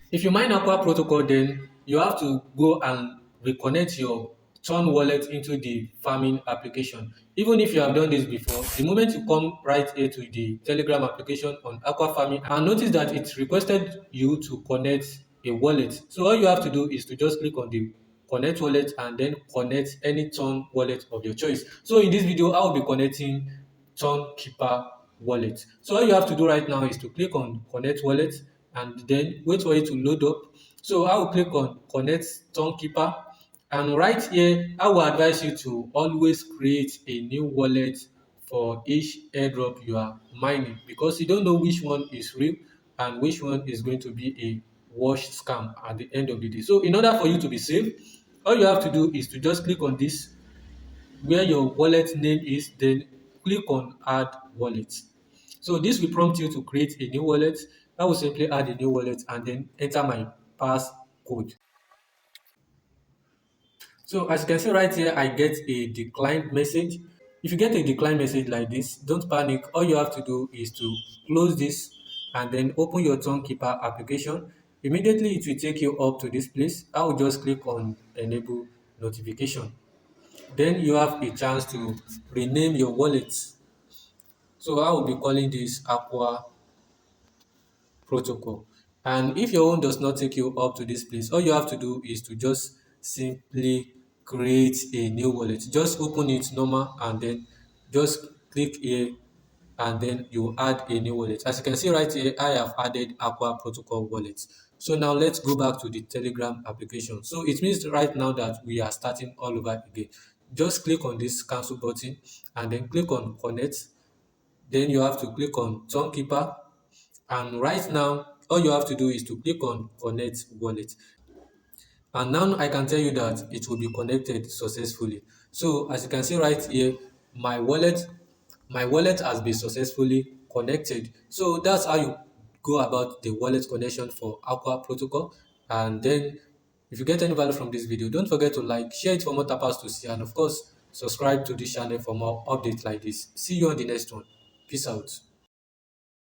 If you mine Aqua Protocol, then you have to go and reconnect your Ton wallet into the farming application. Even if you have done this before, the moment you come right here to the Telegram application on Aqua Farming and notice that it requested you to connect a wallet. So all you have to do is to just click on the connect wallet and then connect any Ton wallet of your choice. So in this video, I will be connecting TONKEEPER wallet. So all you have to do right now is to click on connect wallet and then wait for it to load up. So I will click on connect TONKEEPER, and right here I will advise you to always create a new wallet for each airdrop you are mining, because you don't know which one is real and which one is going to be a wash scam at the end of the day. So in order for you to be safe, all you have to do is to just click on this where your wallet name is, then click on add wallet. So this will prompt you to create a new wallet. I will simply add a new wallet and then enter my passcode. So as you can see right here, I get a declined message. If you get a decline message like this, don't panic. All you have to do is to close this and then open your TONKEEPER application. Immediately it will take you up to this place. I will just click on enable notification. Then you have a chance to rename your wallet. So I will be calling this Aqua Protocol. And if your own does not take you up to this place, all you have to do is to just simply create a new wallet. Just open it normal and then just click here and then you add a new wallet. As you can see right here, I have added Aqua Protocol wallet. So now let's go back to the Telegram application. So it means right now that we are starting all over again. Just click on this cancel button and then click on connect. Then you have to click on TONKEEPER, and right now all you have to do is to click on connect wallet, and now I can tell you that it will be connected successfully. So as you can see right here, my wallet my wallet has been successfully connected. So that's how you go about the wallet connection for Aqua Protocol. And then if you get any value from this video, don't forget to like, share it for more tappers to see, and of course subscribe to this channel for more updates like this. See you on the next one. Peace out.